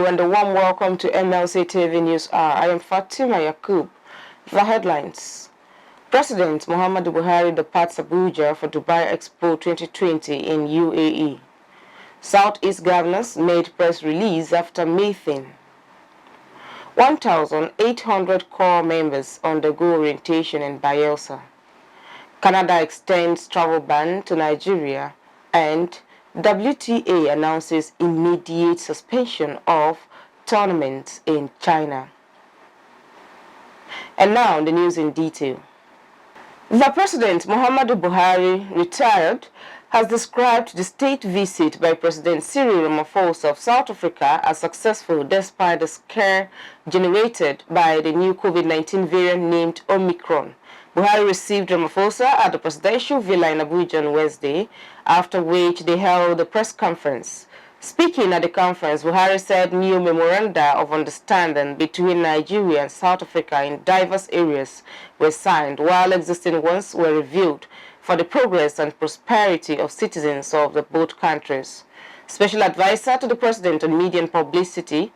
Hello and a warm welcome to Mlc Tv News Hour. I am Fatima Yakub. The headlines. President Muhammadu Buhari departs Abuja for Dubai Expo 2020 in UAE. Southeast governors made press release after meeting. 1,800 core members undergo orientation in Bayelsa. Canada extends travel ban to Nigeria, and WTA announces immediate suspension of tournaments in China. And now the news in detail. The President Muhammadu Buhari, retired, has described the state visit by President Cyril Ramaphosa of South Africa as successful despite the scare generated by the new COVID-19 variant named Omicron. Buhari received Ramaphosa at the presidential villa in Abuja on Wednesday, after which they held a press conference. Speaking at the conference, Buhari said new memoranda of understanding between Nigeria and South Africa in diverse areas were signed, while existing ones were reviewed for the progress and prosperity of citizens of the both countries. Special advisor to the president on media and publicity,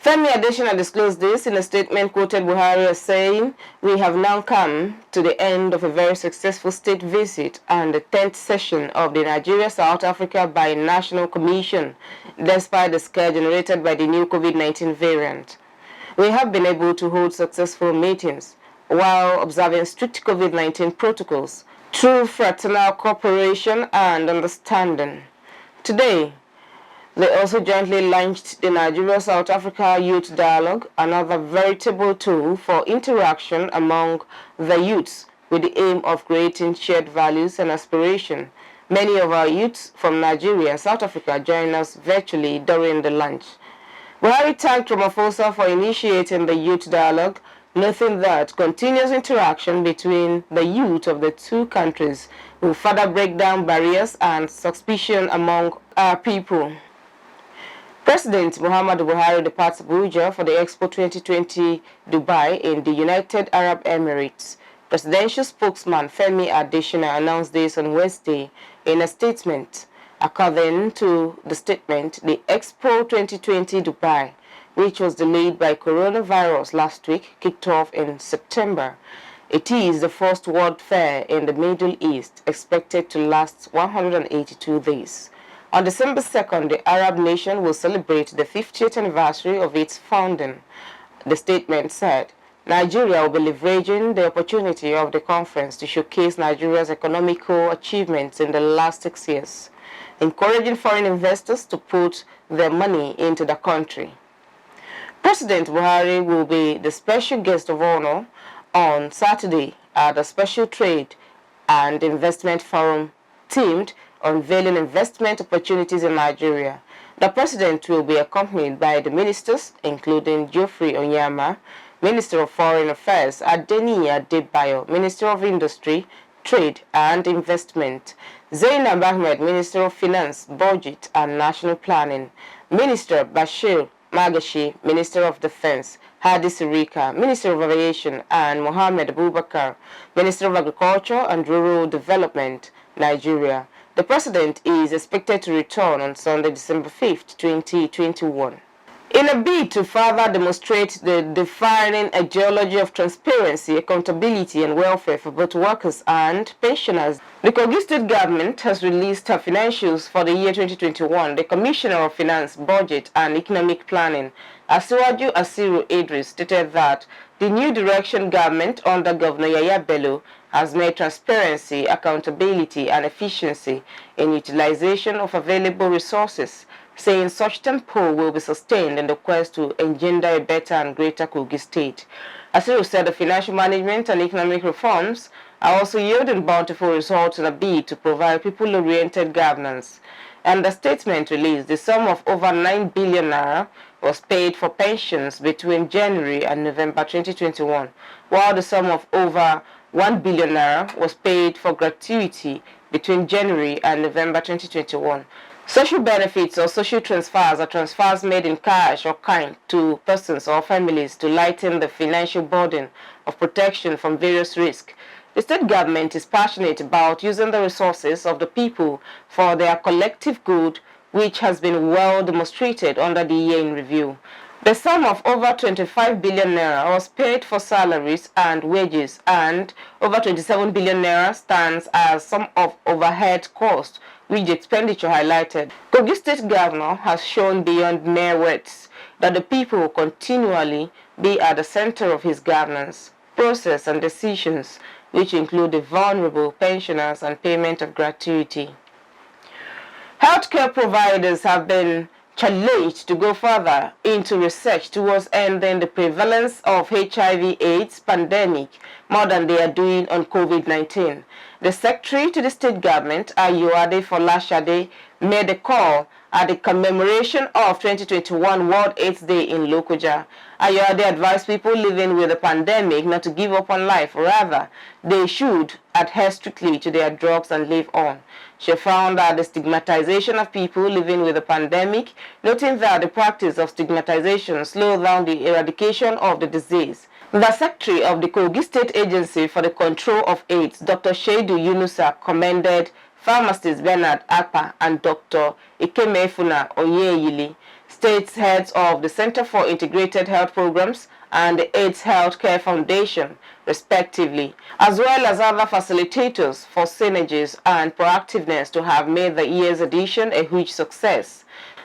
Femi Adesina disclosed this in a statement quoted Buhari as saying, "We have now come to the end of a very successful state visit and the 10th session of the Nigeria-South Africa Binational Commission, despite the scare generated by the new COVID-19 variant. We have been able to hold successful meetings while observing strict COVID-19 protocols through fraternal cooperation and understanding. Today, they also jointly launched the Nigeria-South Africa Youth Dialogue, another veritable tool for interaction among the youths with the aim of creating shared values and aspiration. Many of our youths from Nigeria and South Africa joined us virtually during the launch." Buhari thanked Ramaphosa for initiating the Youth Dialogue, noting that continuous interaction between the youth of the two countries will further break down barriers and suspicion among our people. President Muhammadu Buhari departs Abuja for the EXPO 2020 Dubai in the United Arab Emirates. Presidential spokesman Femi Adesina announced this on Wednesday in a statement. According to the statement, the EXPO 2020 Dubai, which was delayed by coronavirus last week, kicked off in September. It is the first World Fair in the Middle East, expected to last 182 days. On December 2nd, the Arab nation will celebrate the 50th anniversary of its founding. The statement said, Nigeria will be leveraging the opportunity of the conference to showcase Nigeria's economical achievements in the last 6 years, encouraging foreign investors to put their money into the country. President Buhari will be the special guest of honor on Saturday at a special trade and investment forum themed unveiling investment opportunities in Nigeria. The president will be accompanied by the ministers, including Geoffrey Onyama, Minister of Foreign Affairs, Adeni Adebayo, Minister of Industry, Trade and Investment, Zainab Ahmed, Minister of Finance, Budget and National Planning, Minister Bashir Magashi, Minister of Defense, Hadi Sirika, Minister of Aviation, and Mohammed Abubakar, Minister of Agriculture and Rural Development, Nigeria. The president is expected to return on Sunday, December 5th, 2021. In a bid to further demonstrate the defining ideology of transparency, accountability, and welfare for both workers and pensioners, the Kogi State government has released her financials for the year 2021. The Commissioner of Finance, Budget, and Economic Planning, Asiwaju Asiru Idris, stated that the new direction government under Governor Yaya Bello has made transparency, accountability, and efficiency in utilization of available resources, saying such tempo will be sustained in the quest to engender a better and greater Kogi State. Asiru said the financial management and economic reforms are also yielding bountiful results in a bid to provide people-oriented governance. And the statement released, the sum of over 9 billion naira was paid for pensions between January and November 2021, while the sum of over 1 billion naira was paid for gratuity between January and November 2021. Social benefits or social transfers are transfers made in cash or kind to persons or families to lighten the financial burden of protection from various risks. The state government is passionate about using the resources of the people for their collective good which has been well demonstrated under the year in review. The sum of over 25 billion naira was paid for salaries and wages, and over 27 billion naira stands as sum of overhead costs, which the expenditure highlighted. Kogi State Governor has shown beyond mere words that the people will continually be at the center of his governance, process and decisions, which include the vulnerable, pensioners and payment of gratuity. Healthcare providers have been challenged to go further into research towards ending the prevalence of HIV/AIDS pandemic more than they are doing on COVID-19. The Secretary to the State Government, Ayuade Folashade, made a call at the commemoration of 2021 World AIDS Day in Lokoja. Ayuade advised people living with the pandemic not to give up on life, rather they should adhere strictly to their drugs and live on. She found that the stigmatization of people living with the pandemic, noting that the practice of stigmatization slowed down the eradication of the disease. The Secretary of the Kogi State Agency for the Control of AIDS, Dr. Shaidu Yunusa, commended pharmacist Bernard Akpa and Dr. Ikemefuna Oyeyili, state heads of the Center for Integrated Health Programs and the AIDS Healthcare Foundation, respectively, as well as other facilitators for synergies and proactiveness to have made the year's edition a huge success.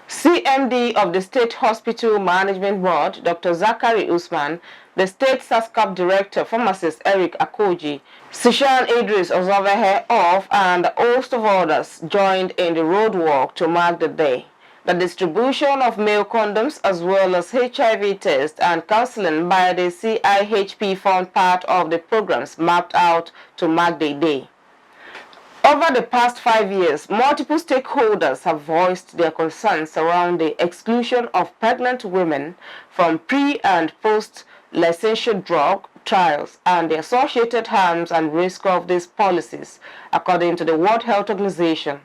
CMD of the State Hospital Management Board, Dr. Zachary Usman, the State SASCAP Director, Pharmacist Eric Akoji, Sishan Idris Ozovehe of and a host of others joined in the road walk to mark the day. The distribution of male condoms as well as HIV tests and counseling by the CIHP formed part of the programs mapped out to mark the day. Over the past 5 years, multiple stakeholders have voiced their concerns around the exclusion of pregnant women from pre- and post-licensure drug trials and the associated harms and risks of these policies, according to the World Health Organization.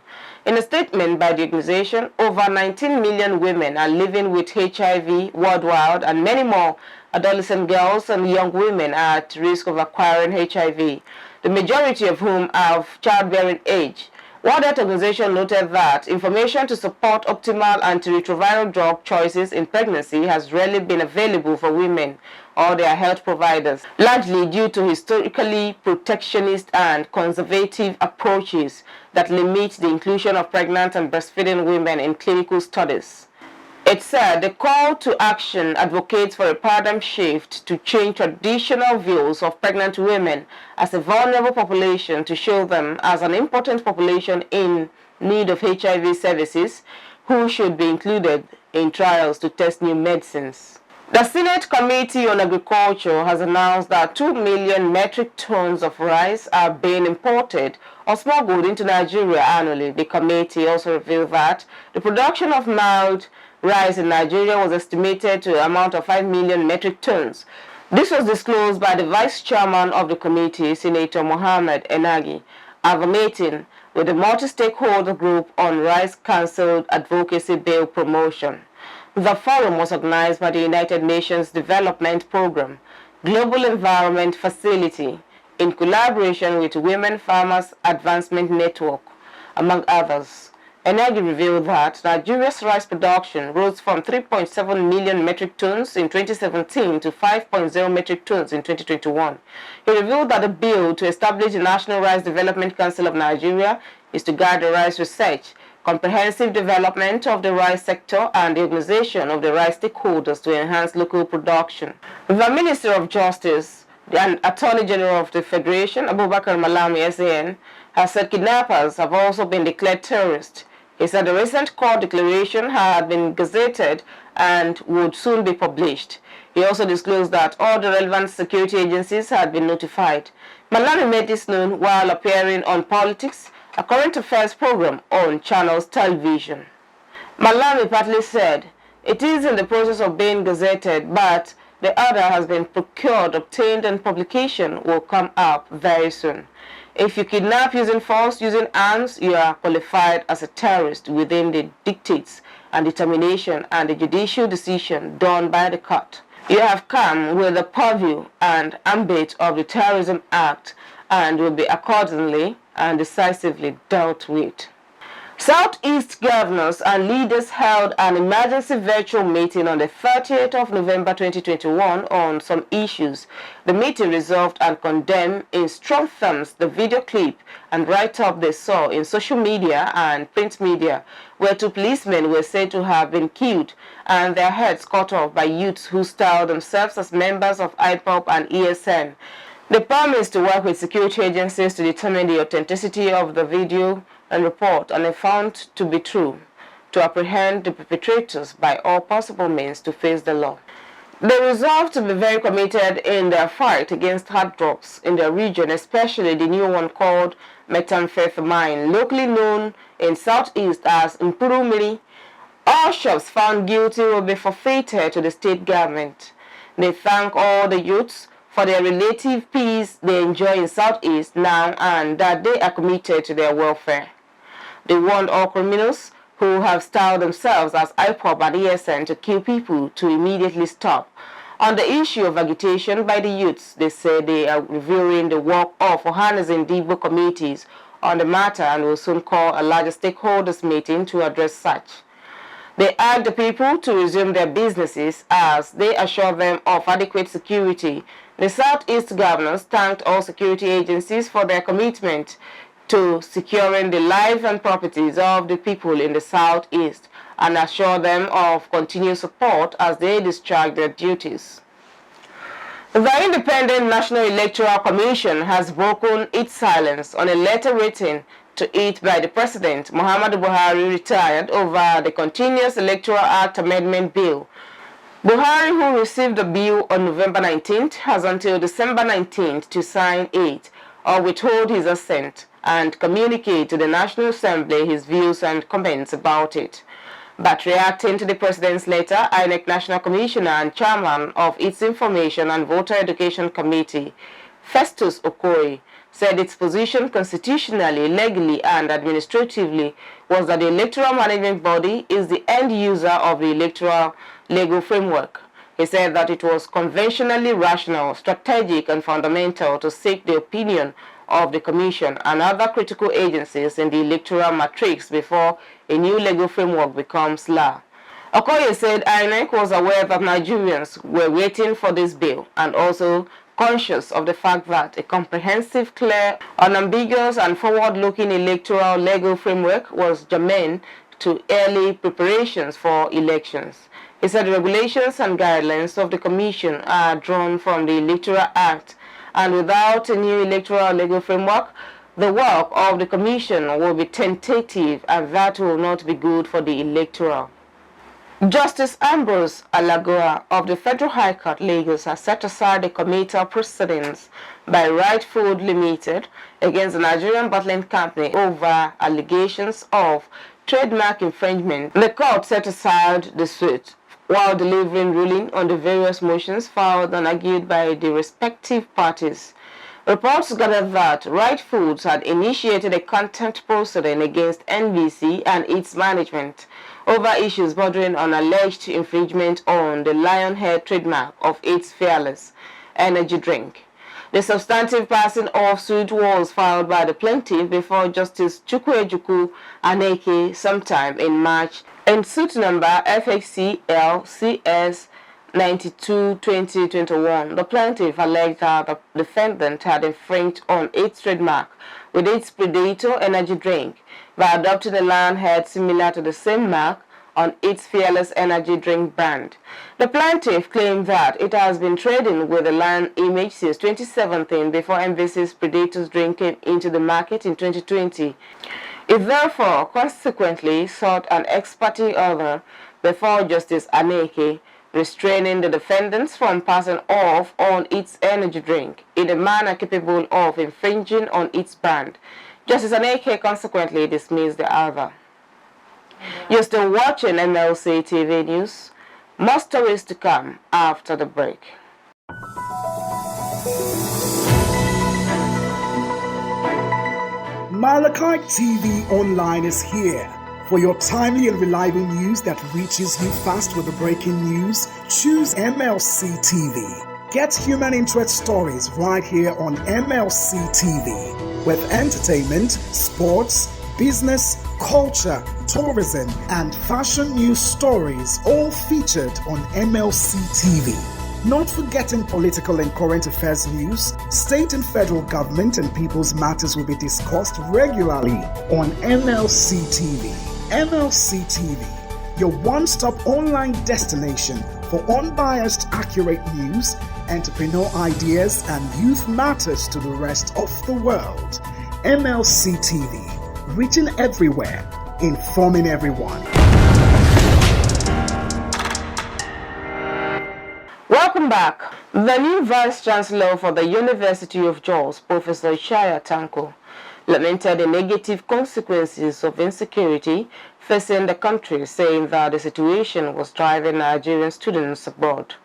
In a statement by the organization, over 19 million women are living with HIV worldwide, and many more adolescent girls and young women are at risk of acquiring HIV, the majority of whom are of childbearing age. World Health Organization noted that information to support optimal antiretroviral drug choices in pregnancy has rarely been available for women or their health providers, largely due to historically protectionist and conservative approaches that limit the inclusion of pregnant and breastfeeding women in clinical studies. It said the call to action advocates for a paradigm shift to change traditional views of pregnant women as a vulnerable population to show them as an important population in need of HIV services who should be included in trials to test new medicines. The Senate Committee on Agriculture has announced that 2 million metric tons of rice are being imported or smuggled into Nigeria annually. The committee also revealed that the production of mild rice in Nigeria was estimated to amount of 5 million metric tons. This was disclosed by the Vice Chairman of the committee, Senator Mohammed Enagi, at a meeting with the multi-stakeholder group on Rice Council Advocacy Bill Promotion. The forum was organized by the United Nations Development Programme, Global Environment Facility, in collaboration with Women Farmers Advancement Network, among others. Enagi revealed that Nigeria's rice production rose from 3.7 million metric tons in 2017 to 5.0 metric tons in 2021. He revealed that the bill to establish the National Rice Development Council of Nigeria is to guide the rice research, comprehensive development of the rice sector, and the organization of the rice stakeholders to enhance local production. The Minister of Justice and Attorney General of the Federation, Abubakar Malami SAN, has said kidnappers have also been declared terrorists. He said the recent court declaration had been gazetted and would soon be published. He also disclosed that all the relevant security agencies had been notified. Malami made this known while appearing on Politics, a current affairs program on Channels Television. Malami partly said, "It is in the process of being gazetted, but the order has been procured, obtained, and publication will come up very soon. If you kidnap using force, using arms, you are qualified as a terrorist within the dictates and determination and the judicial decision done by the court. You have come with the purview and ambit of the Terrorism Act and will be accordingly and decisively dealt with." Southeast governors and leaders held an emergency virtual meeting on the 30th of November 2021 on some issues. The meeting resolved and condemned in strong terms the video clip and write-up they saw in social media and print media, where 2 policemen were said to have been killed and their heads cut off by youths who styled themselves as members of IPOB and ESN. They promised to work with security agencies to determine the authenticity of the video and report, and if found to be true, to apprehend the perpetrators by all possible means to face the law. They resolved to be very committed in their fight against hard drugs in their region, especially the new one called methamphetamine, locally known in Southeast as Mpurumiri. All shops found guilty will be forfeited to the state government. They thank all the youths for their relative peace they enjoy in Southeast now and that they are committed to their welfare. They warned all criminals who have styled themselves as IPOB and ESN to kill people to immediately stop. On the issue of agitation by the youths, they said they are reviewing the work of Ohanas and Debo committees on the matter and will soon call a larger stakeholders meeting to address such. They urged the people to resume their businesses as they assure them of adequate security. The Southeast governors thanked all security agencies for their commitment to securing the lives and properties of the people in the Southeast and assure them of continued support as they discharge their duties. The Independent National Electoral Commission has broken its silence on a letter written to it by the President, Muhammadu Buhari, retired, over the Continuous Electoral Act Amendment Bill. Buhari, who received the bill on November 19th, has until December 19th to sign it or withhold his assent and communicate to the National Assembly his views and comments about it. But reacting to the President's letter, INEC National Commissioner and Chairman of its Information and Voter Education Committee, Festus Okoye, said its position constitutionally, legally, and administratively was that the Electoral Management Body is the end user of the electoral legal framework. He said that it was conventionally rational, strategic, and fundamental to seek the opinion of the Commission and other critical agencies in the electoral matrix before a new legal framework becomes law. Okoye said INEC was aware that Nigerians were waiting for this bill and also conscious of the fact that a comprehensive, clear, unambiguous, and forward-looking electoral legal framework was germane to early preparations for elections. He said the regulations and guidelines of the Commission are drawn from the Electoral Act, and without a new electoral legal framework, the work of the Commission will be tentative, and that will not be good for the electoral. Justice Ambrose Alagoa of the Federal High Court, Lagos, has set aside a committal proceedings by Right Food Limited against the Nigerian bottling company over allegations of trademark infringement. The court set aside the suit while delivering ruling on the various motions filed and argued by the respective parties. Reports gathered that Right Foods had initiated a contempt proceeding against NYSC and its management over issues bordering on alleged infringement on the Lionhead trademark of its Fearless energy drink. The substantive passing off suit was filed by the plaintiff before Justice Chukwuejuku Aneke sometime in March, in suit number FHCL-CS 92-2021. The plaintiff alleged that the defendant had infringed on its trademark with its Predator energy drink by adopting a Lionhead similar to the same mark on its Fearless energy drink brand. The plaintiff claimed that it has been trading with the Lion image since 2017 before MVC's Predator's drink came into the market in 2020. It therefore consequently sought an ex parte order before Justice Aneke, restraining the defendants from passing off on its energy drink in a manner capable of infringing on its brand. Justice Aneke consequently dismissed the other. You're still watching MLC TV News. More stories to come after the break. Mlc TV Online is here. For your timely and reliable news that reaches you fast with the breaking news, choose MLC TV. Get human interest stories right here on MLC TV with entertainment, sports, business, culture, tourism, and fashion news stories all featured on MLC TV. Not forgetting political and current affairs news, state and federal government and people's matters will be discussed regularly on MLC TV. MLC TV, your one-stop online destination for unbiased, accurate news, entrepreneur ideas, and youth matters to the rest of the world. MLC TV, reaching everywhere, informing everyone. Welcome back. The new Vice Chancellor for the University of Jos, Professor Ishaya Tanko, lamented the negative consequences of insecurity facing the country, saying that the situation was driving Nigerian students abroad.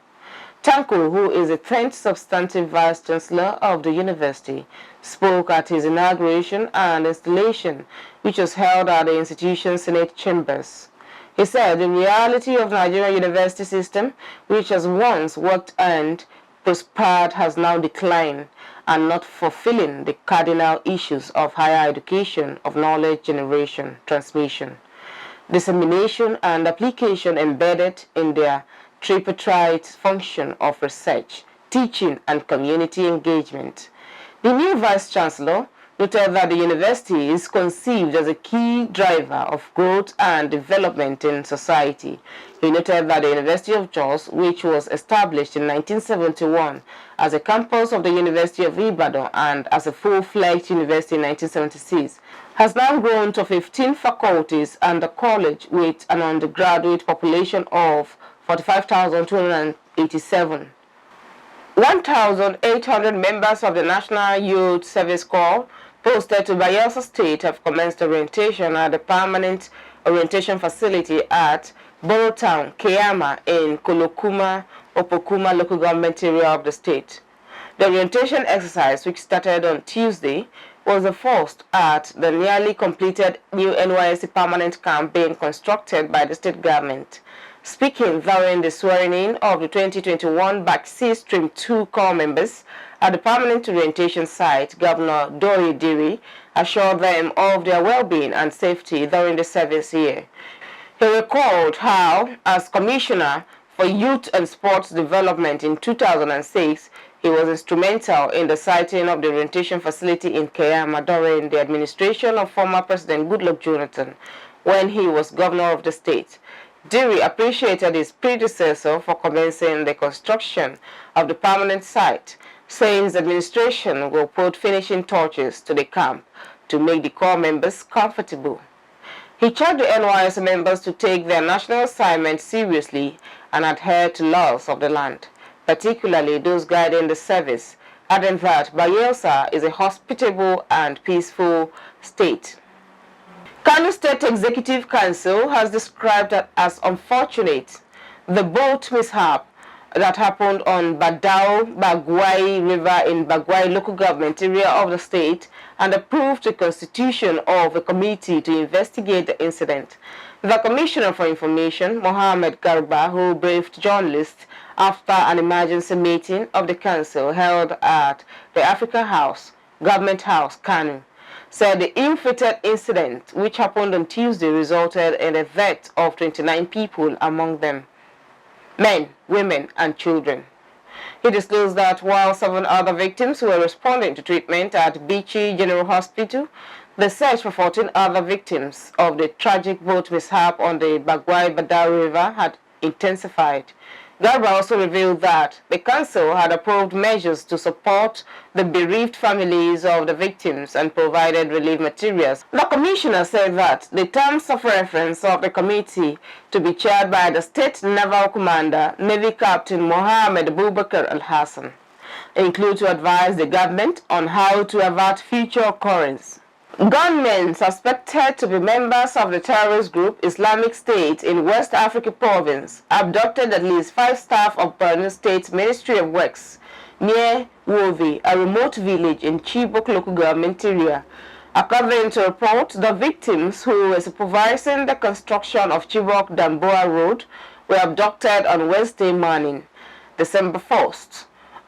Tanko, who is the 10th substantive Vice Chancellor of the university, spoke at his inauguration and installation, which was held at the institution's Senate chambers. He said the reality of the Nigerian university system, which has once worked and prospered, has now declined and not fulfilling the cardinal issues of higher education, of knowledge generation, transmission, dissemination, and application embedded in their tripartite function of research, teaching, and community engagement. The new Vice-Chancellor noted that the university is conceived as a key driver of growth and development in society. He noted that the University of Jos, which was established in 1971 as a campus of the University of Ibadan and as a full-fledged university in 1976, has now grown to 15 faculties and a college with an undergraduate population of 45,287. 1,800 members of the National Youth Service Corps posted to Bayelsa State have commenced orientation at the permanent orientation facility at Borough Town, Keyama, in Kolokuma, Opokuma local government area of the state. The orientation exercise, which started on Tuesday, was the first at the nearly completed new NYSC permanent camp being constructed by the state government. Speaking during the swearing-in of the 2021 Batch C Stream 2 Corps members at the permanent orientation site, Governor Dori Diri assured them of their well-being and safety during the service year. He recalled how, as Commissioner for Youth and Sports Development in 2006, he was instrumental in the siting of the orientation facility in Keyama during the administration of former President Goodluck Jonathan when he was governor of the state. Diri appreciated his predecessor for commencing the construction of the permanent site, saying his administration will put finishing touches to the camp to make the Corps members comfortable. He charged the NYSC members to take their national assignment seriously and adhere to laws of the land, particularly those guiding the service, adding that Bayelsa is a hospitable and peaceful state. Kano State Executive Council has described it as unfortunate the boat mishap that happened on Badao-Bagwai River in Bagwai local government area of the state and approved the constitution of a committee to investigate the incident. The Commissioner for Information, Mohammed Garba, who briefed journalists after an emergency meeting of the council held at the Africa House, Government House, Kano, said the ill-fated incident, which happened on Tuesday, resulted in the death of 29 people, among them men, women, and children. He disclosed that while 7 other victims were responding to treatment at Bichi General Hospital, the search for 14 other victims of the tragic boat mishap on the Bagwai-Badao River had intensified. Garba also revealed that the council had approved measures to support the bereaved families of the victims and provided relief materials. The commissioner said that the terms of reference of the committee, to be chaired by the State Naval Commander, Navy Captain Mohammed Al-Hassan, include to advise the government on how to avert future occurrence. Gunmen suspected to be members of the terrorist group Islamic State in West Africa province abducted at least 5 staff of Borno State Ministry of Works near Wovi, a remote village in Chibok local government area. According to reports, the victims, who were supervising the construction of Chibok-Damboa Road, were abducted on Wednesday morning, December 1st.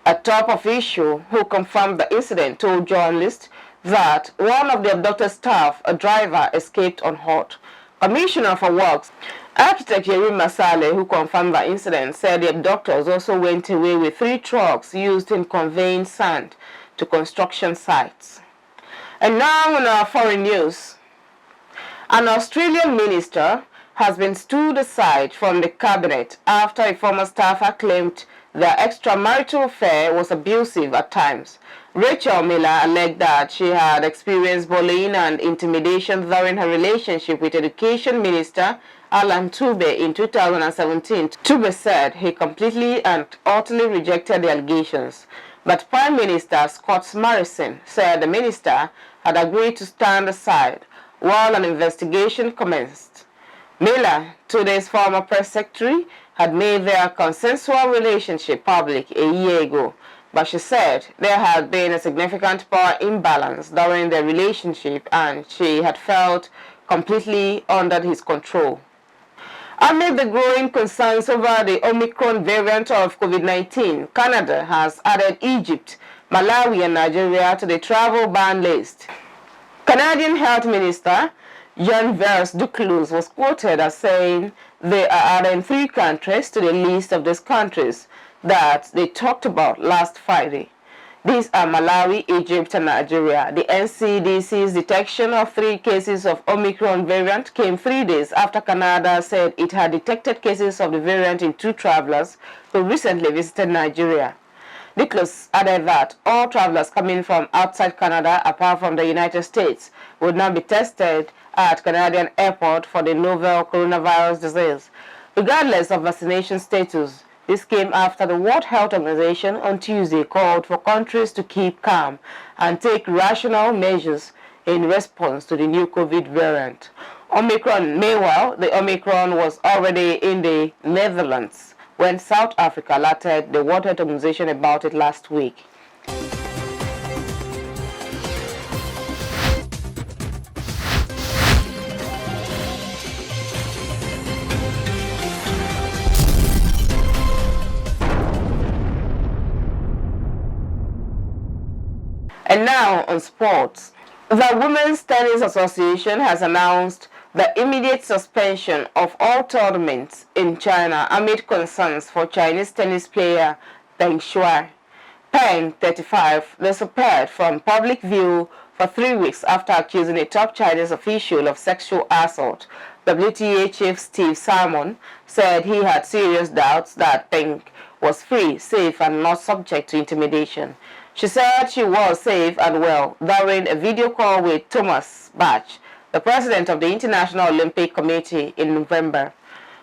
A top official who confirmed the incident told journalists that one of the abducted staff, a driver, escaped unhurt. Commissioner for Works, Architect Yerim Masale, who confirmed the incident, said the abductors also went away with 3 trucks used in conveying sand to construction sites. And now in our foreign news, an Australian minister has been stood aside from the cabinet after a former staffer claimed their extramarital affair was abusive at times. Rachel Miller alleged that she had experienced bullying and intimidation during her relationship with Education Minister Alan Tube in 2017. Tube said he completely and utterly rejected the allegations, but Prime Minister Scott Morrison said the minister had agreed to stand aside while an investigation commenced. Miller, Tude's former press secretary, had made their consensual relationship public a year ago, but she said there had been a significant power imbalance during their relationship and she had felt completely under his control. Amid the growing concerns over the Omicron variant of COVID-19, Canada has added Egypt, Malawi and Nigeria to the travel ban list. Canadian Health Minister Jean-Yves Duclos was quoted as saying they are adding 3 countries to the list of these countries that they talked about last Friday. These are Malawi, Egypt, and Nigeria. The NCDC's detection of 3 cases of Omicron variant came 3 days after Canada said it had detected cases of the variant in 2 travelers who recently visited Nigeria. Duclos added that all travelers coming from outside Canada, apart from the United States, would now be tested at Canadian airport for the novel coronavirus disease, regardless of vaccination status. This came after the World Health Organization on Tuesday called for countries to keep calm and take rational measures in response to the new COVID variant. Meanwhile, the Omicron was already in the Netherlands when South Africa alerted the World Health Organization about it last week. And now on sports. The Women's Tennis Association has announced the immediate suspension of all tournaments in China amid concerns for Chinese tennis player Peng Shuai. Peng, 35, disappeared from public view for 3 weeks after accusing a top Chinese official of sexual assault. WTA chief Steve Simon said he had serious doubts that Peng was free, safe, and not subject to intimidation. She said she was safe and well during a video call with Thomas Bach, the president of the International Olympic Committee, in November.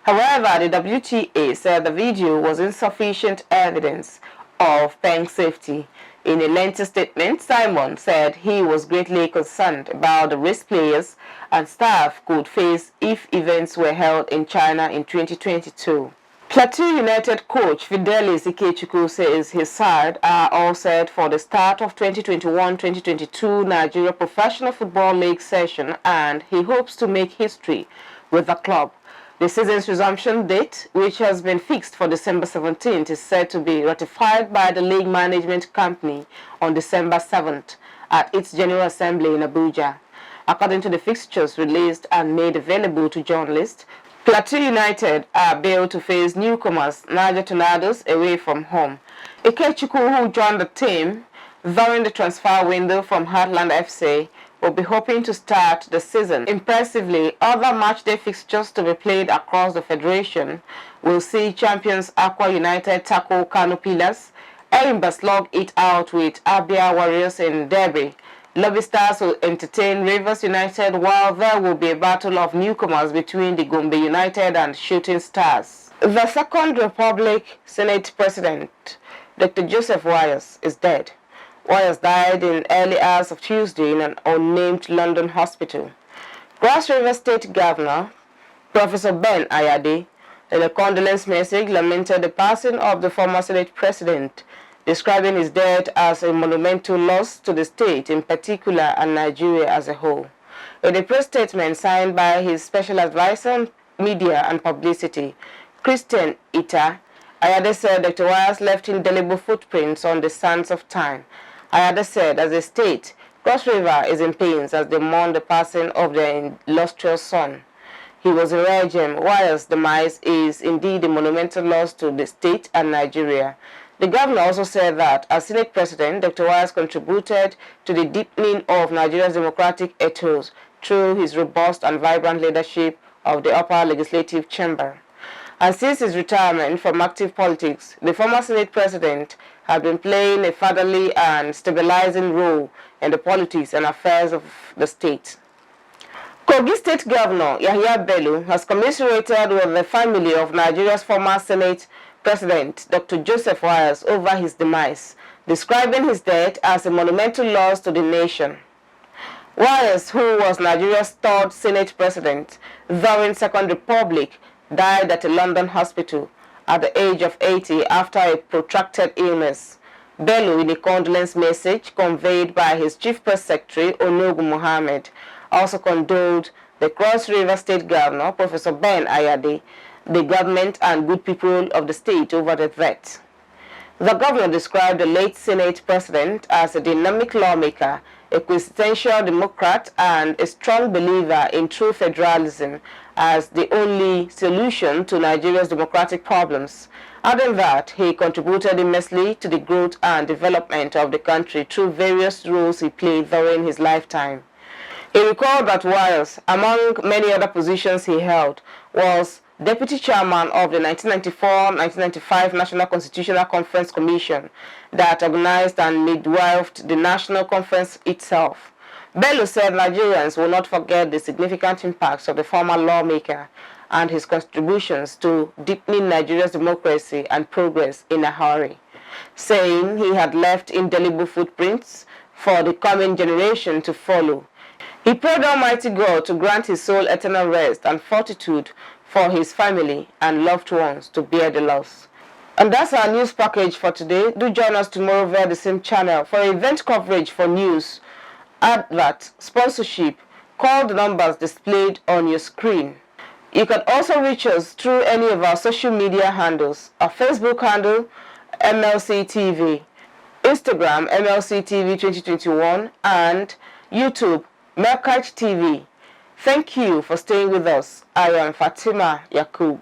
However, the WTA said the video was insufficient evidence of Peng's safety. In a lengthy statement, Simon said he was greatly concerned about the risk players and staff could face if events were held in China in 2022. Plateau United coach Fidelis Ikechukwu says his side are all set for the start of 2021-2022 Nigeria Professional Football League session and he hopes to make history with the club. The season's resumption date, which has been fixed for December 17th, is said to be ratified by the league management company on December 7th at its General Assembly in Abuja. According to the fixtures released and made available to journalists, Plateau United are billed to face newcomers Niger Tornadoes away from home. Ikechukwu, who joined the team during the transfer window from Heartland FC, will be hoping to start the season impressively. Other matchday fixtures to be played across the federation will see champions Aqua United tackle Kano Pillars, Enyimba slug it out with Abia Warriors in Derby. Lobby Stars will entertain Rivers United, while there will be a battle of newcomers between the Gombe United and Shooting Stars. The Second Republic Senate President, Dr. Joseph Wires, is dead. Wires died in early hours of Tuesday in an unnamed London hospital. Cross River State Governor, Professor Ben Ayade, in a condolence message lamented the passing of the former Senate President, describing his death as a monumental loss to the state in particular and Nigeria as a whole. In a press statement signed by his special advisor on media and publicity, Christian Ita, Ayade said Dr. Wires left indelible footprints on the sands of time. Ayade said, as a state, Cross River is in pains as they mourn the passing of their illustrious son. He was a rare gem, whilst demise is indeed a monumental loss to the state and Nigeria. The governor also said that, as Senate President, Dr. Wise contributed to the deepening of Nigeria's democratic ethos through his robust and vibrant leadership of the upper legislative chamber. And since his retirement from active politics, the former Senate President had been playing a fatherly and stabilizing role in the politics and affairs of the state. Kogi State Governor Yahya Bello has commiserated with the family of Nigeria's former Senate President Dr. Joseph Wise over his demise, describing his death as a monumental loss to the nation. Wise, who was Nigeria's third Senate President during Second Republic, died at a London hospital at the age of 80 after a protracted illness. Bello, in a condolence message conveyed by his Chief Press Secretary Onogu Mohammed, also condoled the Cross River State Governor, Professor Ben Ayade, the government and good people of the state over the threat. The governor described the late Senate President as a dynamic lawmaker, a quintessential Democrat, and a strong believer in true federalism as the only solution to Nigeria's democratic problems, adding that he contributed immensely to the growth and development of the country through various roles he played during his lifetime. He recalled that Wise, among many other positions he held, was Deputy Chairman of the 1994-1995 National Constitutional Conference Commission that organized and midwifed the National Conference itself. Bello said Nigerians will not forget the significant impacts of the former lawmaker and his contributions to deepening Nigeria's democracy and progress in a hurry, saying he had left indelible footprints for the coming generation to follow. He prayed Almighty God to grant his soul eternal rest and fortitude for his family and loved ones to bear the loss. And that's our news package for today. Do join us tomorrow via the same channel for event coverage for news, advert, sponsorship. Call the numbers displayed on your screen. You can also reach us through any of our social media handles. Our Facebook handle, Mlc Tv, Instagram, Mlc Tv 2021, and YouTube, Mlc Tv. Thank you for staying with us. I am Fatima Yakub.